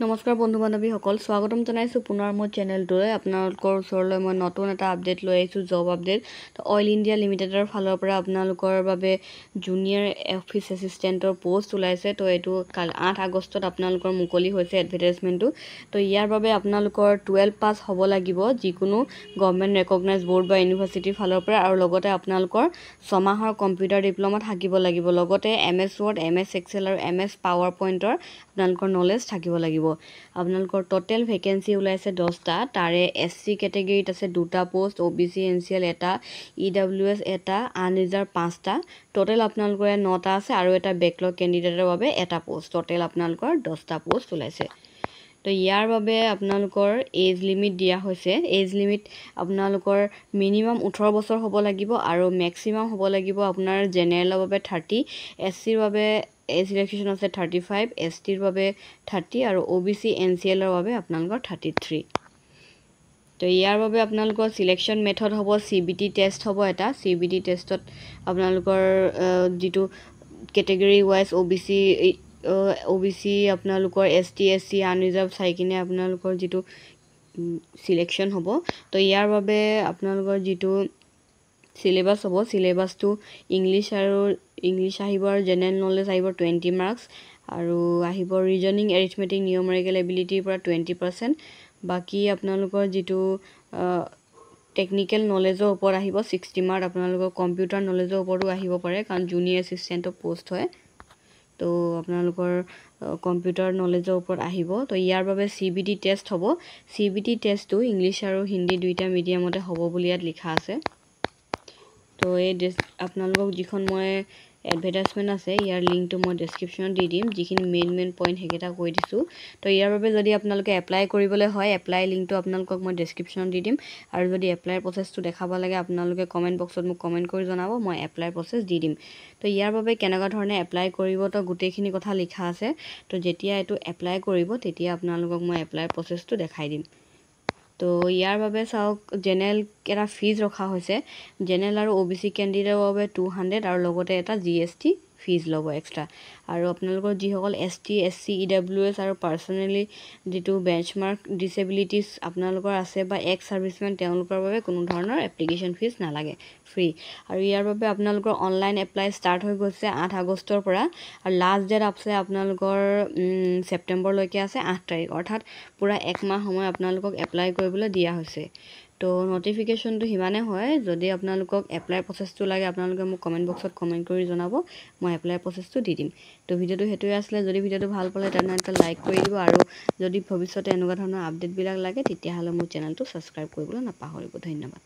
নমস্কাৰ বন্ধু বান্ধৱীসকল, স্বাগতম জনাইছোঁ পুনৰ মোৰ চেনেলটোলৈ। আপোনালোকৰ ওচৰলৈ মই নতুন এটা আপডেট লৈ আহিছোঁ, জব আপডেট। তো অইল ইণ্ডিয়া লিমিটেডৰ ফালৰ পৰা আপোনালোকৰ বাবে জুনিয়ৰ অফিচ এছিষ্টেণ্টৰ পোষ্ট ওলাইছে। তো এইটো 8 আগষ্টত আপোনালোকৰ মুকলি হৈছে এডভাৰটাইজমেণ্টটো। তো ইয়াৰ বাবে আপোনালোকৰ 12 পাছ হ'ব লাগিব, যিকোনো গভৰ্ণমেণ্ট ৰেকগনাইজ বৰ্ড বা ইউনিভাৰ্চিটিৰ ফালৰ পৰা, আৰু লগতে আপোনালোকৰ 6 মাহৰ কম্পিউটাৰ ডিপ্ল'মা থাকিব লাগিব। লগতে MS ৱৰ্ড, MS এক্সেল আৰু MS পাৱাৰ পইণ্টৰ আপোনালোকৰ নলেজ থাকিব লাগিব। আপোনালোকৰ টোটেল ভেকেঞ্চি ওলাইছে 10টা। তাৰে SC কেটেগৰীত আছে 2টা পোষ্ট, OBC NCL এটা, EWS এটা, আনৰিজাৰ্ভ 5টা। টোটেল আপোনালোকৰ 9টা আছে আৰু এটা বেকলগ কেণ্ডিডেটৰ বাবে এটা পোষ্ট। টোটেল আপোনালোকৰ 10টা পোষ্ট ওলাইছে। তো ইয়াৰ বাবে আপোনালোকৰ এজ লিমিট দিয়া হৈছে। এজ লিমিট আপোনালোকৰ মিনিমাম 18 বছৰ হ'ব লাগিব আৰু মেক্সিমাম হ'ব লাগিব আপোনাৰ জেনেৰেলৰ বাবে 30, SCৰ বাবে এজ ৰিলেক্সেশ্যন আছে 35, STৰ বাবে 30 আৰু OBC NCLৰ বাবে আপোনালোকৰ 33। তো ইয়াৰ বাবে আপোনালোকৰ চিলেকশ্যন মেথড হ'ব CBT টেষ্ট হ'ব এটা। CBT টেষ্টত আপোনালোকৰ যিটো কেটেগৰী ৱাইজ OBC আপোনালোকৰ ST SC আনৰিজাৰ্ভ চাই কিনে আপোনালোকৰ যিটো চিলেকশ্যন হ'ব। তো ইয়াৰ বাবে আপোনালোকৰ যিটো চিলেবাছ হ'ব, চিলেবাছটো ইংলিছ আহিব আৰু জেনেৰেল নলেজ আহিব 20 মাৰ্কছ, আৰু আহিব ৰিজনিং এৰিথমেটিক নিউমেৰিকেল এবিলিটিৰ পৰা 20%। বাকী আপোনালোকৰ যিটো টেকনিকেল নলেজৰ ওপৰত আহিব 60 মাৰ্ক। আপোনালোকৰ কম্পিউটাৰ নলেজৰ ওপৰতো আহিব পাৰে, কাৰণ জুনিয়ৰ এছিষ্টেণ্টৰ পোষ্ট হয়। তো আপোনালোকৰ কম্পিউটাৰ নলেজৰ ওপৰত আহিব। তো ইয়াৰ বাবে CBT টেষ্ট হ'ব। CBT টেষ্টটো ইংলিছ আৰু হিন্দী দুইটা মিডিয়ামতে হ'ব বুলি ইয়াত লিখা আছে। তো আপোনালোকক যিখন মই এডভাৰটাইজমেণ্ট আছে, ইয়াৰ লিংকটো মই ডেছক্ৰিপশ্যনত দি দিম। যিখিনি মেইন পইণ্ট সেইকেইটা কৈ দিছোঁ। তো ইয়াৰ বাবে যদি আপোনালোকে এপ্লাই কৰিবলৈ হয়, এপ্লাই লিংকটো আপোনালোকক মই ডেছক্ৰিপশ্যনত দি দিম। আৰু যদি এপ্লাইৰ প্ৰচেছটো দেখাব লাগে, আপোনালোকে কমেণ্ট বক্সত মোক কমেণ্ট কৰি জনাব, মই এপ্লাইৰ প্ৰচেছ দি দিম। তো ইয়াৰ বাবে কেনেকুৱা ধৰণে এপ্লাই কৰিব, তো গোটেইখিনি কথা লিখা আছে। তো যেতিয়া এইটো এপ্লাই কৰিব, তেতিয়া আপোনালোকক মই এপ্লাইৰ প্ৰচেছটো দেখাই দিম। তো ইয়াৰ বাবে চাওক, জেনেৰেল এটা ফিজ ৰখা হৈছে। জেনেৰেল আৰু OBC কেণ্ডিডেটৰ বাবে 200 আৰু লগতে এটা GST ফিজ ল'ব এক্সট্ৰা। আৰু আপোনালোকৰ যিসকল ST SC EWS আৰু পাৰ্চনেলি যিটো বেঞ্চমাৰ্ক ডিছেবিলিটিছ আপোনালোকৰ আছে বা এক্স ছাৰ্ভিচমেন, তেওঁলোকৰ বাবে কোনো ধৰণৰ এপ্লিকেশ্যন ফিজ নালাগে, ফ্ৰী। আৰু ইয়াৰ বাবে আপোনালোকৰ অনলাইন এপ্লাই ষ্টাৰ্ট হৈ গৈছে 8 আগষ্টৰ পৰা, আৰু লাষ্ট ডেট আছে আপোনালোকৰ ছেপ্টেম্বৰলৈকে আছে 8 তাৰিখ, অৰ্থাৎ পূৰা 1 মাহ সময় আপোনালোকক এপ্লাই কৰিবলৈ দিয়া হৈছে। তো নটিফিকেশ্যনটো সিমানে হয়। যদি আপোনালোকক এপ্লাই প্ৰচেছটো লাগে, আপোনালোকে মোক কমেণ্ট বক্সত কমেণ্ট কৰি জনাব, মই এপ্লাই প্ৰচেছটো দি দিম। তো ভিডিঅ'টো সেইটোৱে আছিলে। যদি ভিডিঅ'টো ভাল পালে তেনেহ'লে এটা লাইক কৰি দিব, আৰু যদি ভৱিষ্যতে এনেকুৱা ধৰণৰ আপডেটবিলাক লাগে, তেতিয়াহ'লে মোৰ চেনেলটো ছাবস্ক্ৰাইব কৰিবলৈ নাপাহৰিব। ধন্যবাদ।